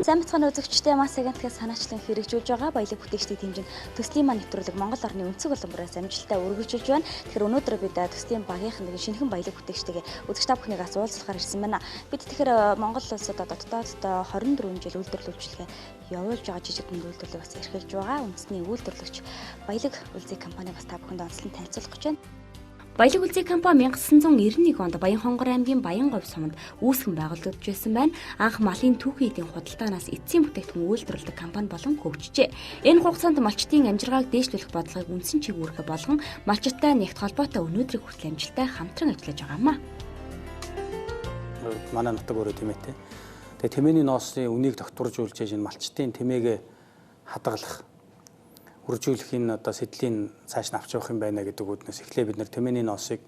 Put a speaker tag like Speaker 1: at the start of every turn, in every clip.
Speaker 1: Сайн бацхан үзэгчдээ маш агентлагаас санаачлан хэрэгжүүлж байгаа баялаг бүтээгчдийн хэмжээнд төслийн маань нэвтрүүлэг Монгол орны өнцөг уламбараас амжилттай үргэлжлүүлж байна. Тэгэхээр өнөөдөр бид төслийн багийнхан нэг шинэхэн баялаг бүтээгчтэйгээ үзэгч та бүхнийг уулзахаар ирсэн байна. Бид тэгэхээр Монгол улсад дотооддоо 24 жил үйлдвэрлэлжлэгээ явуулж байгаа жижиг дунд үйлдвэрлэлийг бас эрхэлж байгаа. Үндэсний үйлдвэрлэгч баялаг үлзий компани бас та бүхэнд онцлон танилцуулах гэж байна. Баялаг үлзий компани 1991 онд Баянхонгор аймгийн Баянговь суманд үүсгэн байгуулагдж байсан байна. Анх малын түүхийн эдийн худалдаанаас эцсийн бүтээгдэхүүн үйлдвэрлэдэг компани болон хөгжжээ. Энэ хугацаанд малчтын амжиргааг дээшлүүлэх бодлогыг үндсэн чиглүүлэх болгон малчтай нэгт холбоотой өнөөдрийг хүртэл амжилттай хамтран ажиллаж байгаамаа.
Speaker 2: Манай нутаг өөрөө тэмээтэй. Тэгээ тэмээний ноосны үнийг докторжуулж энэ малчтын тэмээгээ хадгалах үржүүлэхийн сэдлийн цааш нь авч явах юм байна гэдэг үднээс эхлээ бид нэр тэмээний ноосыг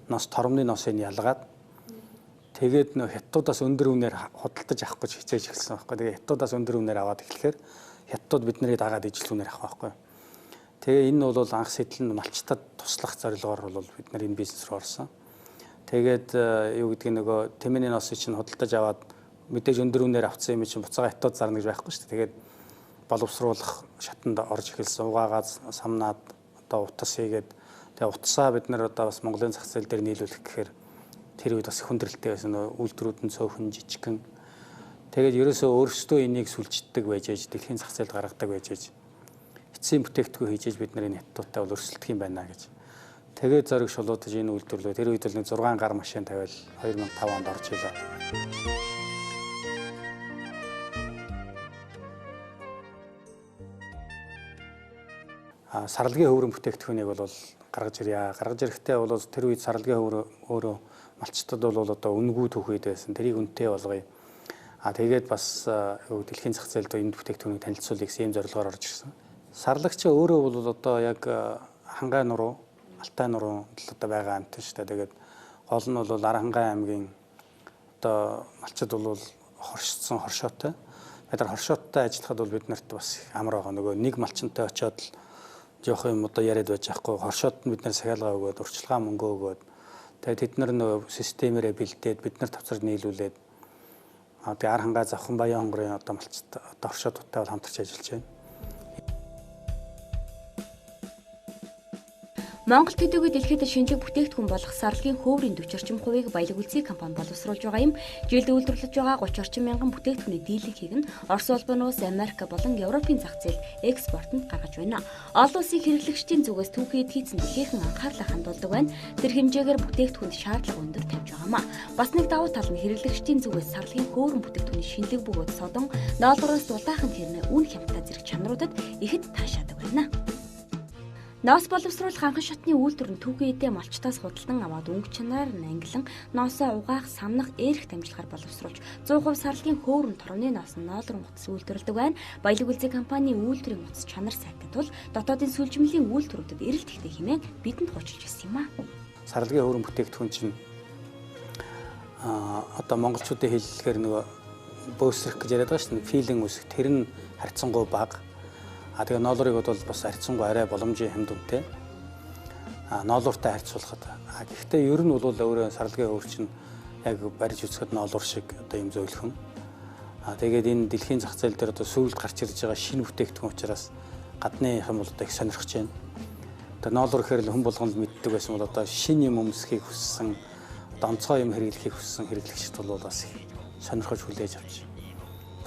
Speaker 2: тормны ноосыг ялгаад тэгээд хятадудаас өндөр үнээр худалдаж авах гэж хичээж эхэлсэн байхгүй. Тэгээд хятадудаас өндөр үнээр аваад эхлэхээр хятадууд биднийг дагаад ижил үнээр авах байхгүй. Тэгээ энэ нь бол анх сэдэл нь малчтад туслах зорилгоор бол бид нар энэ бизнес руу орсон. Тэгээд юу гэдгийг нөгөө тэмээний ноосыг чинь худалдаж аваад мэдээж өндөр үнээр авсан юм чинь буцаага хятад зарна гэж байхгүй шүү дээ. Тэгээд боловсруулах шатанд орж эхэлсэн. Угаагаад самнаад утас хийгээд тэгээ утасаа бид нар бас Монголын зах зээл дээр нийлүүлэх гэхээр тэр үед бас хүндрэлтэй байсан үйлдвэрүүд нь цөөхөн жижигхэн. Тэгээд ерөөсөө өөрсдөө энийг сүлжддэг байж ээж дэлхийн зах зээлд гаргадаг байж ээж эцсийн бүтээгдэхүүн хийж бид нар энэ хятадтай бол өрсөлдөх юм байна гэж. Тэгээд зориг шулуудаж энэ үйлдвэрлэлөө тэр үед бол 6 гар машин тавиал 2005 онд орж илаа. Сарлагын хөврөн бүтээгдэхүүнийг бол гаргаж ирье. Гаргаж ирэхдээ бол тэр үед сарлагын хөврө өөрөө малчтад бол одоо үнэгүй түүхэд байсан. Тэрийг үнэтэй болгоё. Тэгээд бас дэлхийн зах зээлд энэ бүтээгдэхүүнийг танилцуулъя гэсэн юм зорилгоор орж ирсэн. Сарлагч өөрөө бол одоо яг хангай нуруу, алтай нуруу одоо байгаа амт шүү дээ. Тэгээд гол нь бол Аранхай аймгийн одоо малчд бол хоршсон хоршоотой. Тэгэхээр хоршооттой ажиллахад бол бид нарт бас амар байгаа. Нөгөө нэг малчинтай очиод л жоох юм одоо яриад байж байхгүй. Хоршоод нь бид нар сахиалгаа өгөөд, урчлагаа мөнгө өгөөд тэгээд тэд нар нөгөө системээрээ бэлдээд бид нар тавцар нийлүүлээд тэгээд Аранхай Завхан Баянхонгорын одоо малчд одоо хоршоодтай бол хамтарч ажиллаж байна.
Speaker 1: Монгол төдийгүй дэлхийд шинжлэх бүтээгдэхүүн болох сарлагын хөврийн 40 орчим хувийг баялаг үлзий компани боловсруулж байгаа юм. Жилд үйлдвэрлэж байгаа 30 орчим мянган бүтээгдэхүүний дийлэнхийг нь Орос улбанаас Америк болон Европын зах зээлд экспортод гаргаж байна. Олон улсын хэрэглэгчдийн зүгээс түүхийд хийцэн дэлхийхэн анхаарлаа хандуулдаг байна. Тэр хэмжээгээр бүтээгдэхүүнд шаардлага өндөр тавьж байгаамаа. Бас нэг давуу тал нь хэрэглэгчдийн зүгээс сарлагын хөврөн бүтээгдэхүүний шинэлэг бөгөөд содон доллароос дулаахан хэрнээ үн хямдтай зэрэг чанаруудад ихэд таашаадаг байна. Ноос боловсруулах анхан шатны үйлдвэр нь түүхийн эдээ малчтаас худалдан аваад өнгө чанараар ангилан ноосоо угаах, самнах, эрх дамжлагаар боловсруулж 100% сарлагын хөврөн тормны ноос нь ноолрон утас үйлдвэрлэдэг байна. Баялаг үлзий компани үйлдвэрийн утас чанар сайтай тул дотоодын сүлжмэлийн үйлдвэрүүдэд эрэлт ихтэй хэмээн бидэнд хуучилж ирсэн юм аа.
Speaker 2: Сарлагын хөврөн бүтээгдэхүүн чинь одоо монголчуудын хэллэгээр нөгөө бөөсрөх гэж яриад байгаа шүү дээ. Филэн үсэх тэр нь харьцангуй бага. Тэгээ ноолуурыг бол бас харьцангуй арай боломжийн хэмд үнэтэй. Ноолууртай харьцуулахад. Гэхдээ ер нь бол өөрөө сарлагын хөвөр чинь яг барьж үзэхэд ноолуур шиг одоо юм зөөлхөн. Тэгээд энэ дэлхийн зах зээл дээр одоо сүүлд гарч ирж байгаа шинэ бүтээгдэхүүн учраас гадны хэм бол одоо их сонирхож байна. Одоо ноолуур гэхээр л хэн болгонд мэддэг байсан бол одоо шинэ юм өмсөхийг хүссэн, одоо онцгой юм хэрэглэхийг хүссэн хэрэглэгчд бол бас их сонирхож хүлээж авч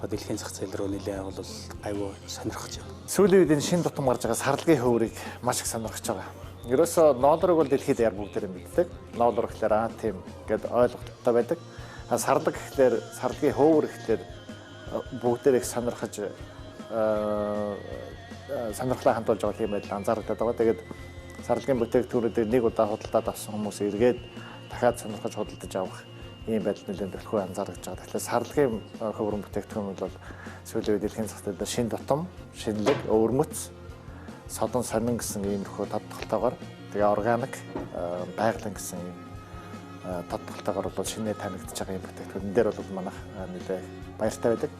Speaker 2: дэлхийн зах зээл рүү нэлээд бол айгүй сонирхож байна.
Speaker 3: Сүүлийн үед энэ шинэ тутам гарч байгаа сарлагын хөврийг маш их сонирхож байгаа. Ерөөсөө ноолуурыг бол дэлхийд яар бүгдээр мэддэг. Ноолуур гэхлээр тийм гэд ойлголттой байдаг. Сарлаг гэхлээр сарлагын хөвөр гэхлээр бүгдээр их сонирхож сонирхлоо хандуулж байгаа юм байл анзаардаг байгаа. Тэгээд сарлагын бүтээгдэхүүнүүдийг нэг удаа худалдаад авсан хүмүүс эргээд дахиад сонирхож худалдаж авах ийм байдал нэлээд төлхөө анзаарч байгаа. Тэгэхээр сарлагын хөврөн бүтээгдэхүүн бол сүүлийн үед дэлхийн зах зээлд шинэ тутам, шинэлэг, өвөрмөц, содон сонин гэсэн иймэрхүү тодтолтойгоор тэгээ органик, байгалийн гэсэн ийм тодтолтойгоор бол шинээр танигдж байгаа юм бүтээгдэхүүн дээр бол манайх нэлээд баяртай байдаг.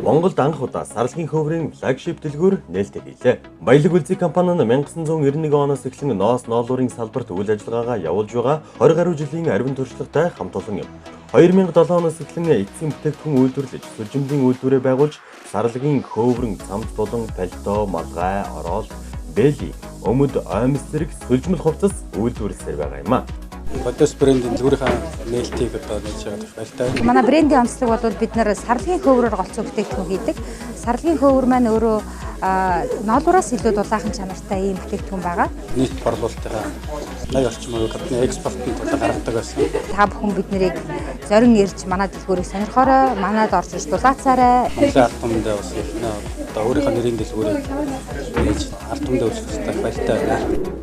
Speaker 4: Монголд анх удаа сарлагийн хөврийн флагшип дэлгүүр нээлттэй хийлээ. Баялаг үлзий компани нь 1991 оноос эхлэн ноос ноолуурын салбарт үйл ажиллагаагаа явуулж байгаа 20 гаруй жилийн арвин туршлагатай хамт олон юм. 2007 оноос эхлэн эцсийн бүтээгдэхүүн үйлдвэрлэж, сүлжимдийн үйлдвэрээ байгуулж, сарлагын хөврөн, цамц болон пальто, малгай, ороод, бэли, өмд, оймс зэрэг сүлжмэл хувцас үйлдвэрлэсээр байгаа юм а.
Speaker 2: Бодос брендийн дэлгүүрийн нээлтийг одоо нээж байгаа баяртай.
Speaker 5: Манай брендийн онцлог бол бид нэр сарлагын хөврөөр голцоо бүтээгдэхүүн хийдэг. Сарлагын хөвөр маань өөрөө ноолуураас илүү дулаахан чанартай ийм бүтээгдэхүүн байгаа.
Speaker 2: Нийт борлуулалтынхаа 80 орчим хувийг гадны экспортын тулд гаргадаг байсан.
Speaker 5: Та бүхэн бид нарыг зорин ирж манай дэлгүүрийг сонирхоорой. Манайд орж ирж дулаацаарай.
Speaker 2: Монголын ард түмэндээ бас ихнэ одоо өөрийнхөө нэрийн дэлгүүрийг нээж ард түмэндээ үйлчлэх баяртай байна.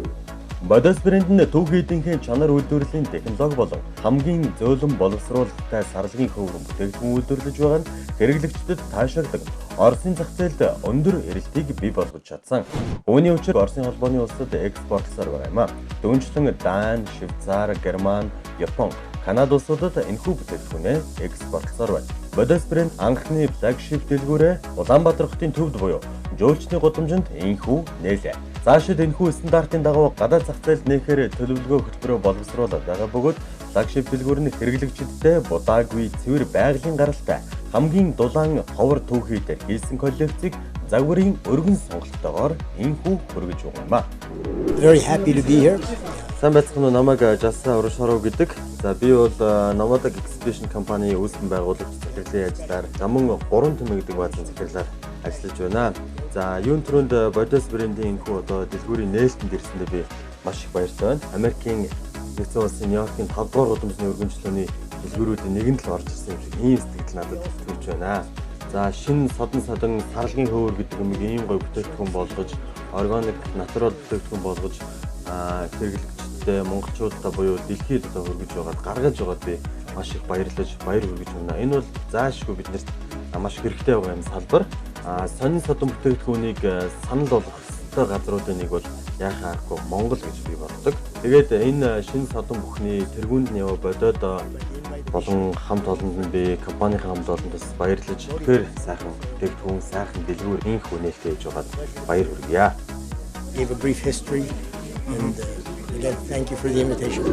Speaker 4: Бодос брэндийн түүхий эдийнхэн чанар үйлдвэрлэлийн технологи болон хамгийн зөөлөн боловсруулалттай сарлагын хөврөн бүтээгдэхүүн үйлдвэрлэж байгаа нь хэрэглэгчдэд таашаалдаг Оросын зах зээлд өндөр эрэлтийг бий болгож чадсан. Үүний учир Оросын холбооны улсад экспортлсаар байгаа юм а. Түүнчлэн Дани, Швейцар, Герман, Япон, Канада улсуудад энэхүү бүтээгдэхүүнээ экспортлсаар байна. Бодос брэнд анхны флагшип дэлгүүрээ Улаанбаатар хотын төвд буюу жуулчны гудамжинд энэхүү нээлээ. Цаашид энэхүү стандартын дагуу гадаад зах зээлд нээхээр төлөвлөгөө хөтөлбөрөөр боловсруулаад байгаа бөгөөд флагшип дэлгүүр нь хэрэглэгчдэд будаагүй цэвэр байгалийн гаралтай хамгийн дулаан ховор түүхийдээр хийсэн коллекцийг загварын өргөн сонголттойгоор энэхүү хүргэж байгаа юм а.
Speaker 6: Very happy to be here.
Speaker 4: Сайн байцгаана уу, намайг Жаса Уршоров гэдэг. За би бол Nomadag Expedition компани үүсгэн байгуулагч захирлын ажлаар замун 3 төмө гэдэг баазын захирлаар ажиллаж байна. За юун төрөнд Бодос брендийн энэхүү одоо дэлгүүрийн нээлтэнд ирсэндээ би маш их баяртай байна. Америкийн нэгдсэн улсын Нью-Йоркийн 5 дугаар гудамжны өргөнчлөөний дэлгүүрүүдийн нэгэнд л орж ирсэн юм шиг ийм сэтгэл надад төрж байна. За шинэ содон сарлагын хөвөр гэдэг юмыг ийм гоё бүтээгдэхүүн болгож, органик натурал бүтээгдэхүүн болгож хэрэглэгчдэд монголчуудаа буюу дэлхийд одоо хүргэж байгаад гаргаж байгаад би маш их баяр хүргэж байна. Энэ бол заашгүй биднэрт маш хэрэгтэй байгаа юм салбар. Сонин содон бүтээгдэхүүнийг санал болгох ёстой газруудын нэг бол яахаа аргагүй Монгол гэж би боддог. Тэгээд энэ шинэ содон бүхний тэргуунд нь яваа бодоод болон хамт олонд нь би компанийн хамт олондос баярлаж тэгэхээр сайхан бүтээгдэхүүн, сайхан дэлгүүр инх үнэлтэй хийж байгаад баяр хүргье.
Speaker 6: Give a brief history and again thank you for the invitation.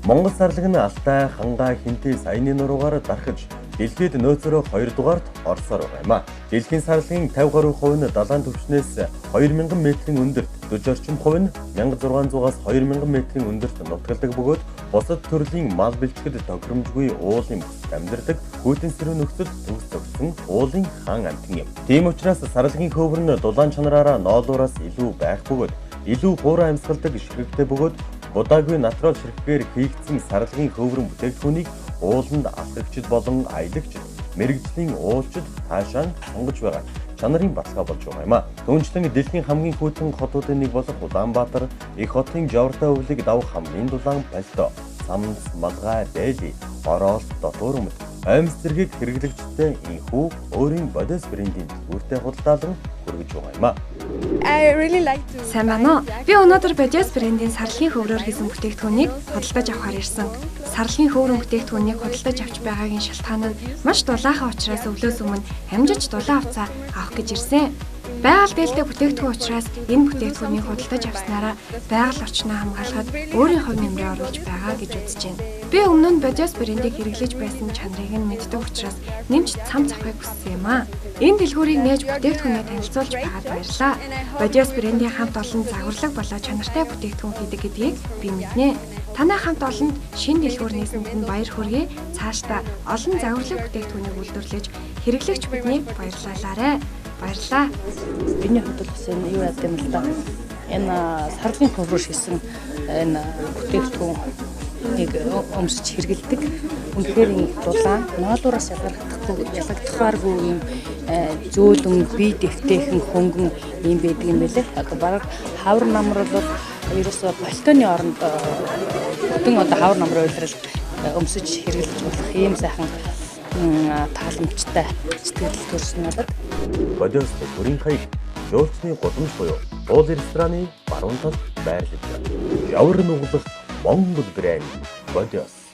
Speaker 4: Монгол сарлаг нь Алтай, Хангай, Хинтээ, Саяны нуруугаар дарахж дэлхийд нөөцөөрөө 2 дугаарт орсоор байгаа юм а. Дэлхийн сарлагын 50 гаруй хувь нь далайн түвшнээс 2000 метрийн өндөрт, 40 орчим хувь нь 1600-аас 2000 метрийн өндөрт нутгалдаг бөгөөд бусад төрлийн мал бэлчгэд тохиромжгүй уулын бүсд амьдардаг хүйтэн сэрүүн нөхцөлд төгс зогсон уулын хаан амтан юм. Тийм учраас сарлагын хөвөр нь дулаан чанараараа ноолуураас илүү байх бөгөөд илүү хуурай амьсгалдаг ширхэгтэй бөгөөд будаагүй натурал ширхгээр хийгдсэн сарлагын хөврөн бүтээгдэхүүнийг ууланд алхагчид болон аялагчид, мэрэгжлийн уулчид таашаан сонгож байгаа чанарын баталгаа болж байгаа юм а. Түүнчлэн дэлхийн хамгийн хүйтэн хотуудын нэг болох Улаанбаатар их хотын жавартай өвлийг давах хамгийн дулаан пальто, цамц, малгай, бэли, ороод, дотор өмд, оймс зэргийг хэрэглэгчдэд энэхүү өөрийн Бодос брендийн дэлгүүртэй худалдаалan хүргэж байгаа юм а.
Speaker 7: Сайн байна уу? Би өнөөдөр Бодос брендийн сарлагын хөврөөр хийсэн бүтээгдэхүүнийг худалдаж авахар ирсэн. Сарлагын хөврөн бүтээгдэхүүнийг худалдаж авч байгаагийн шалтгаан нь маш дулаахан учраас өвлөөс өмнө хамжиж дулаан авцаа авах гэж ирсэн. Байгаль дээлтэй бүтээгдэхүүн учраас энэ бүтээгдэхүүнийг худалдаж авснараа байгаль орчноо хамгаалахад өөрийн хувь нэмрээ оруулж байгаа гэж үзэж байна. Би өмнө нь Бодос брендийг хэрэглэж байсан чанарыг нь мэддэг учраас нэмж цамц авахыг хүссэн юм а. Энэ дэлгүүрийг нээж бүтээгдэхүүнээ танилцуулж байгаад баярлалаа. Бодос брендийн хамт олон загварлаг болоо чанартай бүтээгдэхүүн хийдэг гэдгийг би мэднэ. Танай хамт олонд шинэ дэлгүүр нээсэнд нь баяр хүргэе. Цаашдаа олон загварлаг бүтээгдэхүүнийг үйлдвэрлэж хэрэглэгч биднийг баярлалаарай. Баярлалаа.
Speaker 8: Биний хувьд бас энэ юу яадаг юм л да. Энэ сарлагын хөврөөр хийсэн энэ бүтээгдэхүүнийг өмсөж хэрэглэдэг. Үнэхээр дулаан, ноолуураас ялгагдахааргүй юм зөөлөн, бие дэвтэйхэн хөнгөн юм байдаг юм байлээ. Одоо бараг хавар намар бол ерөөсө пальтоны оронд бүтэн одоо хавар намрын үйлрэл өмсөж хэрэглэж болох ийм сайхан тааламжтай сэтгэл төрсөн надад.
Speaker 4: Бодос бүрийн хаяг жуулчны гудамж буюу уул рестораны баруун талд байрлаж байна. Явар нуглах Монгол брэнд Бодос.